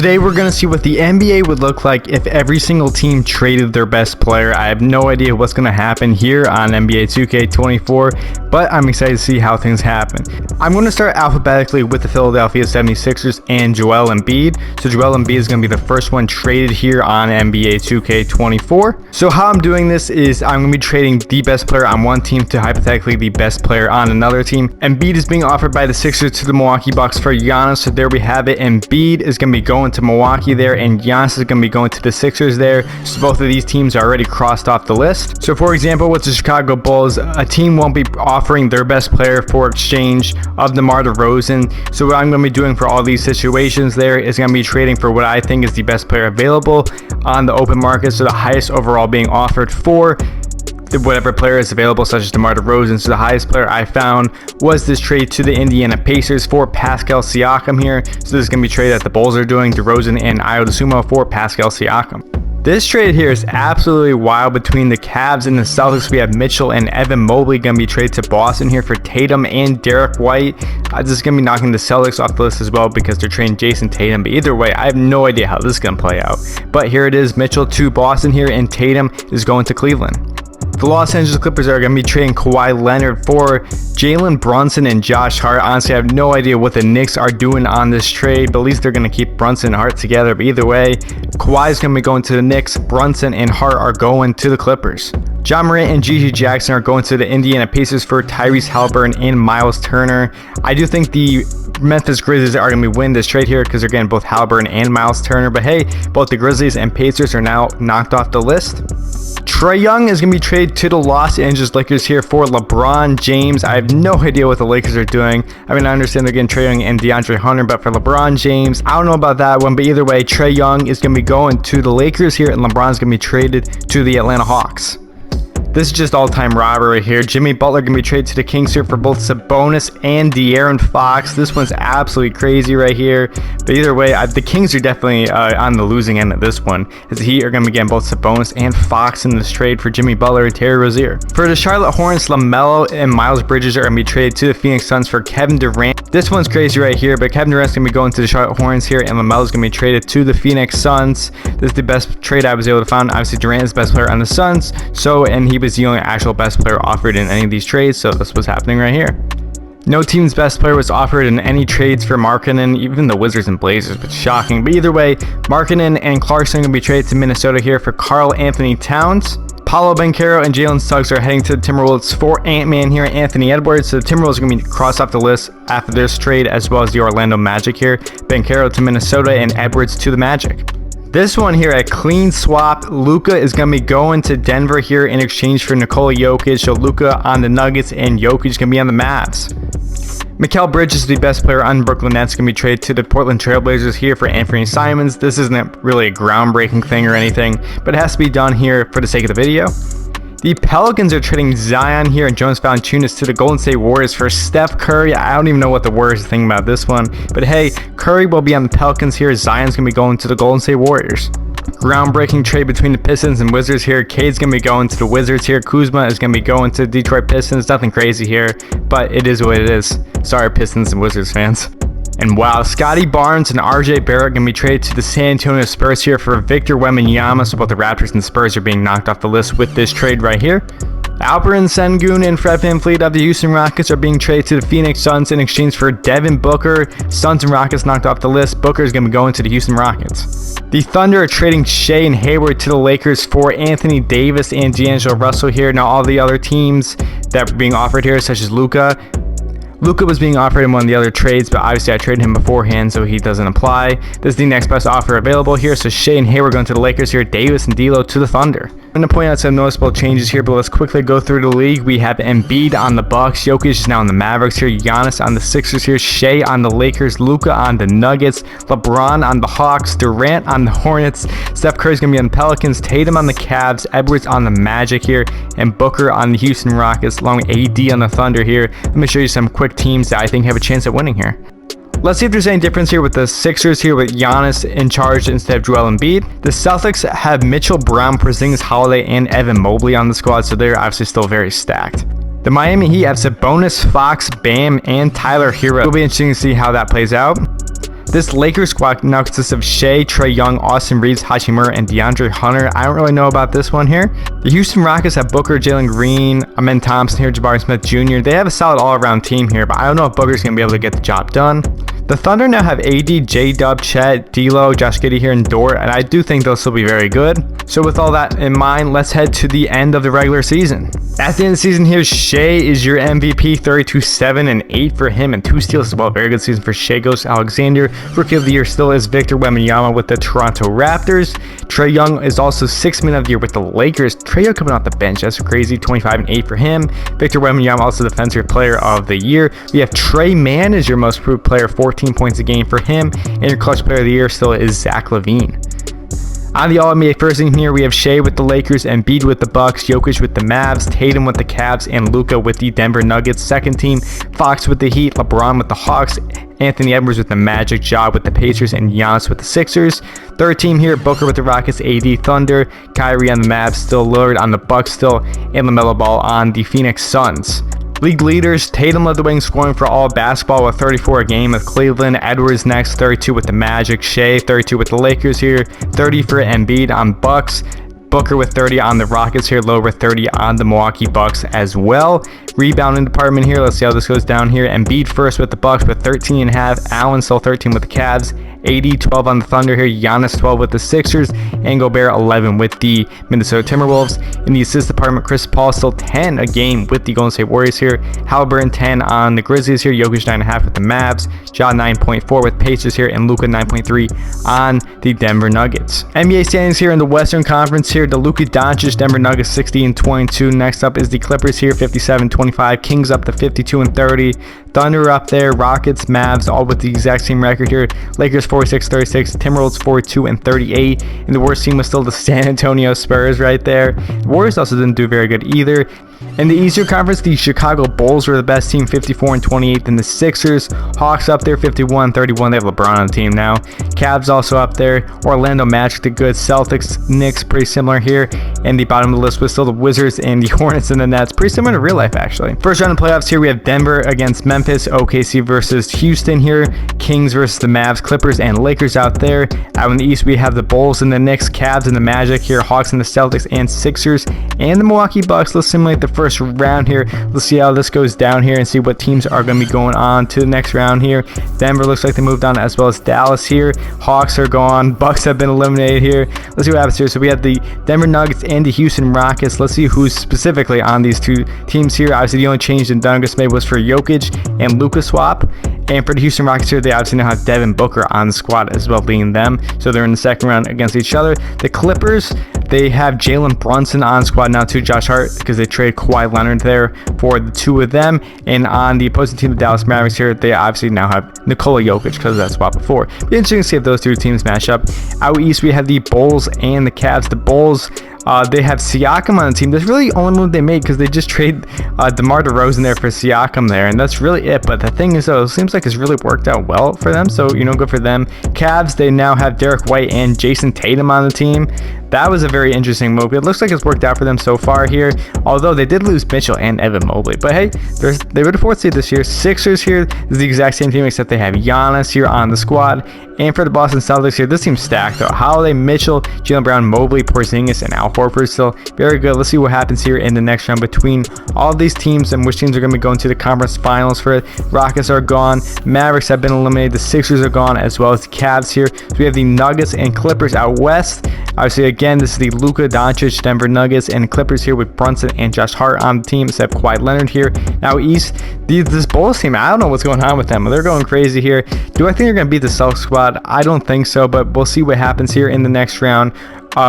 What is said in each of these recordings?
Today we're going to see what the NBA would look like if every single team traded their best player. I have no idea what's going to happen here on NBA 2K24, but I'm excited to see how things happen. I'm going to start alphabetically with the Philadelphia 76ers and Joel Embiid. So Joel Embiid is going to be the first one traded here on NBA 2K24. So how I'm doing this is I'm going to be trading the best player on one team to hypothetically the best player on another team. Embiid is being offered by the Sixers to the Milwaukee Bucks for Giannis. So there we have it. Embiid is going to be going to Milwaukee there, and Giannis is going to be going to the Sixers there. So both of these teams are already crossed off the list. So for example, with the Chicago Bulls, a team won't be offering their best player for exchange of DeMar DeRozan. So what I'm going to be doing for all these situations there is going to be trading for what I think is the best player available on the open market. So the highest overall being offered for whatever player is available, such as DeMar DeRozan. So the highest player I found was this trade to the Indiana Pacers for Pascal Siakam here. So this is going to be a trade that the Bulls are doing, DeRozan and Ayo Dosunmu for Pascal Siakam. This trade here is absolutely wild between the Cavs and the Celtics. We have Mitchell and Evan Mobley going to be traded to Boston here for Tatum and Derek White. This is going to be knocking the Celtics off the list as well because they're trading Jason Tatum. But either way, I have no idea how this is going to play out. But here it is, Mitchell to Boston here, and Tatum is going to Cleveland. The Los Angeles Clippers are going to be trading Kawhi Leonard for Jalen Brunson and Josh Hart. Honestly, I have no idea what the Knicks are doing on this trade, but at least they're going to keep Brunson and Hart together. But either way, Kawhi is going to be going to the Knicks. Brunson and Hart are going to the Clippers. John Morant and Gigi Jackson are going to the Indiana Pacers for Tyrese Haliburton and Miles Turner. I do think the Memphis Grizzlies are going to be winning this trade here because they're getting both Haliburton and Miles Turner. But hey, both the Grizzlies and Pacers are now knocked off the list. Trae Young is going to be traded to the Los Angeles Lakers here for LeBron James. I have no idea what the Lakers are doing. I mean, I understand they're getting Trae Young and DeAndre Hunter, but for LeBron James, I don't know about that one. But either way, Trae Young is going to be going to the Lakers here, and LeBron's going to be traded to the Atlanta Hawks. This is just all-time robbery here. Jimmy Butler going to be traded to the Kings here for both Sabonis and De'Aaron Fox. This one's absolutely crazy right here. But either way, the Kings are definitely on the losing end of this one, as he are going to be getting both Sabonis and Fox in this trade for Jimmy Butler and Terry Rozier. For the Charlotte Hornets, LaMelo and Miles Bridges are going to be traded to the Phoenix Suns for Kevin Durant. This one's crazy right here, but Kevin Durant's going to be going to the Charlotte Hornets here, and LaMelo's going to be traded to the Phoenix Suns. This is the best trade I was able to find. Obviously, Durant is the best player on the Suns, and he was the only actual best player offered in any of these trades, so that's what's happening right here. No team's best player was offered in any trades for Markkanen, even the Wizards and Blazers, but shocking. But either way, Markkanen and Clarkson are going to be traded to Minnesota here for Karl Anthony Towns. Paolo Banchero and Jalen Suggs are heading to the Timberwolves for Ant-Man here, Anthony Edwards. So the Timberwolves are going to be crossed off the list after this trade, as well as the Orlando Magic here. Banchero to Minnesota and Edwards to the Magic. This one here, a clean swap. Luka is going to be going to Denver here in exchange for Nikola Jokic. So Luka on the Nuggets and Jokic is going to be on the Mavs. Mikal Bridges is the best player on the Brooklyn Nets, going to be traded to the Portland Trailblazers here for Anthony Simons. This isn't really a groundbreaking thing or anything, but it has to be done here for the sake of the video. The Pelicans are trading Zion here and Jonas Valanciunas to the Golden State Warriors for Steph Curry. I don't even know what the Warriors think about this one, but hey, Curry will be on the Pelicans here. Zion's going to be going to the Golden State Warriors. Groundbreaking trade between the Pistons and Wizards here. Cade's going to be going to the Wizards here. Kuzma is going to be going to the Detroit Pistons. Nothing crazy here, but it is what it is. Sorry, Pistons and Wizards fans. And wow, Scotty Barnes and RJ Barrett going to be traded to the San Antonio Spurs here for Victor Wembanyama. So both the Raptors and Spurs are being knocked off the list with this trade right here. Alperen Sengun and Fred VanVleet of the Houston Rockets are being traded to the Phoenix Suns in exchange for Devin Booker. Suns and Rockets knocked off the list. Booker is going to be going to the Houston Rockets. The Thunder are trading Shea and Hayward to the Lakers for Anthony Davis and D'Angelo Russell here. Now all the other teams that were being offered here, such as Luka was being offered in one of the other trades, but obviously I traded him beforehand, so he doesn't apply. This is the next best offer available here. So Shea and Hayward going to the Lakers here. Davis and D'Lo to the Thunder. I'm going to point out some noticeable changes here, but let's quickly go through the league. We have Embiid on the Bucks. Jokic is now on the Mavericks here. Giannis on the Sixers here. Shea on the Lakers. Luka on the Nuggets. LeBron on the Hawks. Durant on the Hornets. Steph Curry's going to be on the Pelicans. Tatum on the Cavs. Edwards on the Magic here. And Booker on the Houston Rockets, along with AD on the Thunder here. Let me show you some quick teams that I think have a chance at winning here. Let's see if there's any difference here with the Sixers here with Giannis in charge instead of Joel Embiid. The Celtics have Mitchell, Brown, Porzingis, Holiday, and Evan Mobley on the squad, so they're obviously still very stacked. The Miami Heat have Sabonis, Fox, Bam, and Tyler Hero. It'll be interesting to see how that plays out. This Lakers squad now consists of Shea, Trae Young, Austin Reeves, Hachimura, and DeAndre Hunter. I don't really know about this one here. The Houston Rockets have Booker, Jalen Green, Amen Thompson here, Jabari Smith Jr. They have a solid all-around team here, but I don't know if Booker's going to be able to get the job done. The Thunder now have AD, J-Dub, Chet, D'Lo, Josh Giddey here, and Dort, and I do think they'll still be very good. So with all that in mind, let's head to the end of the regular season. At the end of the season here, Shea is your MVP, 32-7 and 8 for him, and 2 steals as well. Very good season for Shea Ghost Alexander. Rookie of the year still is Victor Wembanyama with the Toronto Raptors. Trae Young is also 6th man of the year with the Lakers. Trae Young coming off the bench, that's crazy, 25 and 8 for him. Victor Wembanyama also defensive player of the year. We have Trey Mann as your most improved player, 14 points a game for him, and your clutch player of the year still is Zach LaVine. On the All-NBA first team here, we have Shea with the Lakers, Embiid with the Bucks, Jokic with the Mavs, Tatum with the Cavs, and Luka with the Denver Nuggets. Second team, Fox with the Heat, LeBron with the Hawks, Anthony Edwards with the Magic, Ja with the Pacers, and Giannis with the Sixers. Third team here, Booker with the Rockets, AD Thunder, Kyrie on the Mavs, still Lillard on the Bucks still, and LaMelo Ball on the Phoenix Suns. League leaders, Tatum led the way in scoring for all basketball with 34 a game with Cleveland. Edwards next, 32 with the Magic. Shea, 32 with the Lakers here. 30 for Embiid on Bucks. Booker with 30 on the Rockets here. Low with 30 on the Milwaukee Bucks as well. Rebounding department here, let's see how this goes down here. Embiid first with the Bucks with 13.5. Allen still 13 with the Cavs. AD 12 on the Thunder here, Giannis 12 with the Sixers, and Gobert 11 with the Minnesota Timberwolves. In the assist department, Chris Paul still 10 a game with the Golden State Warriors here, Halliburton 10 on the Grizzlies here, Jokic 9.5 with the Mavs, Ja 9.4 with Pacers here, and Luka 9.3 on the Denver Nuggets. NBA standings here in the Western Conference here, the Luka Doncic Denver Nuggets 60 and 22. Next up is the Clippers here, 57-25, Kings up to 52 and 30. Thunder up there, Rockets, Mavs, all with the exact same record here. Lakers 46-36, Timberwolves 42 and 38, and the worst team was still the San Antonio Spurs right there. The Warriors also didn't do very good either. In the Eastern Conference, the Chicago Bulls were the best team, 54 and 28. Then the Sixers, Hawks up there, 51-31. They have LeBron on the team now. Cavs also up there. Orlando Magic, the good. Celtics, Knicks, pretty similar here. And the bottom of the list was still the Wizards and the Hornets and the Nets. Pretty similar to real life, actually. First round of playoffs here, we have Denver against Memphis, OKC versus Houston here, Kings versus the Mavs, Clippers, and Lakers out there. Out in the East, we have the Bulls and the Knicks, Cavs and the Magic here, Hawks and the Celtics, and Sixers, and the Milwaukee Bucks. Let's simulate the first round here. Let's see how this goes down here and see what teams are going to be going on to the next round here. Denver looks like they moved on, as well as Dallas here. Hawks are gone. Bucks have been eliminated here. Let's see what happens here. So we have the Denver Nuggets and the Houston Rockets. Let's see who's specifically on these two teams here. Obviously, the only change the Nuggets made was for Jokic and Luka swap. And for the Houston Rockets here, they obviously now have Devin Booker on the squad as well, leading them. So they're in the second round against each other. The Clippers, they have Jalen Brunson on squad now too, Josh Hart, because they traded Kawhi Leonard there for the two of them. And on the opposing team, the Dallas Mavericks here, they obviously now have Nikola Jokic because of that swap before. Be interesting to see if those two teams match up. Out east, we have the Bulls and the Cavs. The Bulls, they have Siakam on the team. That's really the only move they made because they just traded DeMar DeRozan there for Siakam there, and that's really it. But the thing is, though, it seems like it's really worked out well for them, so, you know, good for them. Cavs, they now have Derek White and Jason Tatum on the team. That was a very interesting move. It looks like it's worked out for them so far here, although they did lose Mitchell and Evan Mobley. But hey, they were the fourth seed this year. Sixers here is the exact same team, except they have Giannis here on the squad. And for the Boston Celtics here, this team's stacked though. Holiday, Mitchell, Jaylen Brown, Mobley, Porzingis, and Al Horford still very good. Let's see what happens here in the next round between all of these teams and which teams are going to be going to the conference finals. For it, Rockets are gone, Mavericks have been eliminated, the Sixers are gone, as well as the Cavs here. So we have the Nuggets and Clippers out west. Obviously, again, this is the Luka Doncic Denver Nuggets and Clippers here with Brunson and Josh Hart on the team, except Kawhi Leonard here. Now east, this Bulls team, I don't know what's going on with them. They're going crazy here. Do I think they're going to beat the Celtics squad? I don't think so, but we'll see what happens here in the next round.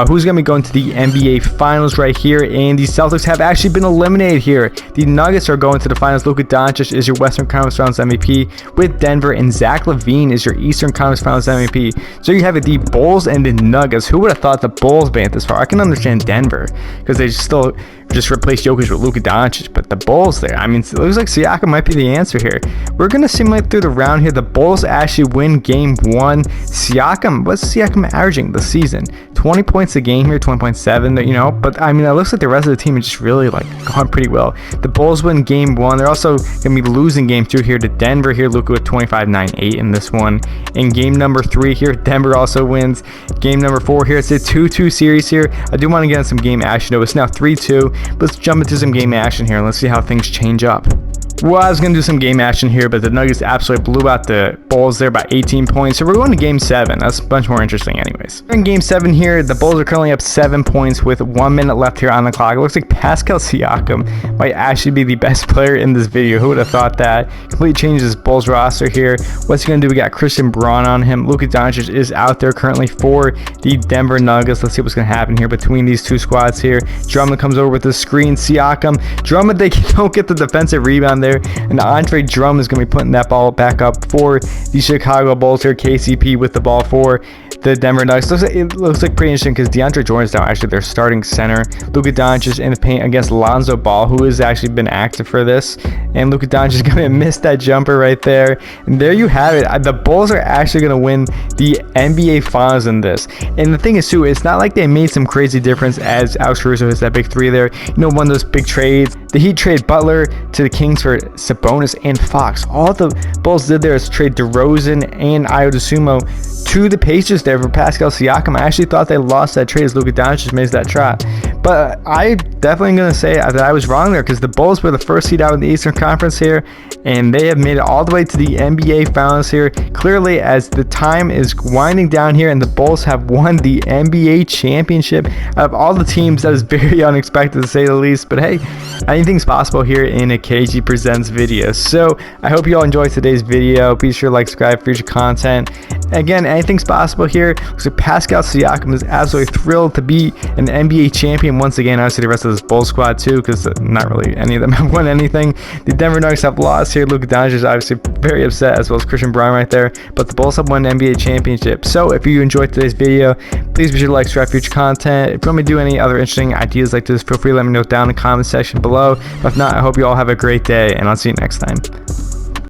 Who's going to be going to the NBA Finals right here, and the Celtics have actually been eliminated here. The Nuggets are going to the Finals. Luka Doncic is your Western Conference Finals MVP with Denver, and Zach LaVine is your Eastern Conference Finals MVP. So you have the Bulls and the Nuggets. Who would have thought the Bulls made it this far? I can understand Denver because they still just replace Jokic with Luka Doncic, but the Bulls there, I mean, it looks like Siakam might be the answer here. We're going to simulate through the round here. The Bulls actually win game 1. Siakam, what's Siakam averaging this season? 20 points a game here, 20.7, you know, but I mean, it looks like the rest of the team is just really like gone pretty well. The Bulls win game 1. They're also going to be losing game 2 here to Denver here. Luka with 25-9-8 in this one. In game number 3 here, Denver also wins. Game number 4 here, it's a 2-2 series here. I do want to get in some game action though. It's now 3-2. Let's jump into some game action here and let's see how things change up. Well, I was going to do some game action here, but the Nuggets absolutely blew out the Bulls there by 18 points. So we're going to game 7. That's a bunch more interesting anyways. In game 7 here, the Bulls are currently up 7 points with 1 minute left here on the clock. It looks like Pascal Siakam might actually be the best player in this video. Who would have thought that? Completely changed his Bulls roster here. What's he going to do? We got Christian Braun on him. Luka Doncic is out there currently for the Denver Nuggets. Let's see what's going to happen here between these two squads here. Drummond comes over with the screen. Siakam. Drummond, they don't get the defensive rebound there. And Andre Drummond is going to be putting that ball back up for the Chicago Bulls here. KCP with the ball for the Denver Nuggets. It looks like pretty interesting because DeAndre Jordan's now actually their starting center. Luka Doncic in the paint against Lonzo Ball, who has actually been active for this. And Luka Doncic is going to miss that jumper right there. And there you have it. The Bulls are actually going to win the NBA Finals in this. And the thing is, too, it's not like they made some crazy difference as Alex Caruso hits that big 3 there. You know, one of those big trades. The Heat trade Butler to the Kings for Sabonis and Fox. All the Bulls did there is trade DeRozan and Ayo Dosunmu to the Pacers there for Pascal Siakam. I actually thought they lost that trade as Luka Doncic made that trap. But I definitely going to say that I was wrong there because the Bulls were the first seed out in the Eastern Conference here, and they have made it all the way to the NBA Finals here. Clearly, as the time is winding down here, and the Bulls have won the NBA Championship. Out of all the teams, that is very unexpected to say the least. But hey, anything's possible here in a KG Presents video. So I hope you all enjoyed today's video. Be sure to like, subscribe for future content. Again, anything's possible here. So Pascal Siakam is absolutely thrilled to be an NBA champion once again. Obviously, the rest of this Bulls squad too, because not really any of them have won anything. The Denver Nuggets have lost here. Luka Doncic is obviously very upset, as well as Christian Braun right there. But the Bulls have won an NBA championship. So if you enjoyed today's video, please be sure to like, subscribe for future content. If you want me to do any other interesting ideas like this, feel free to let me know down in the comment section below. But if not, I hope you all have a great day, and I'll see you next time.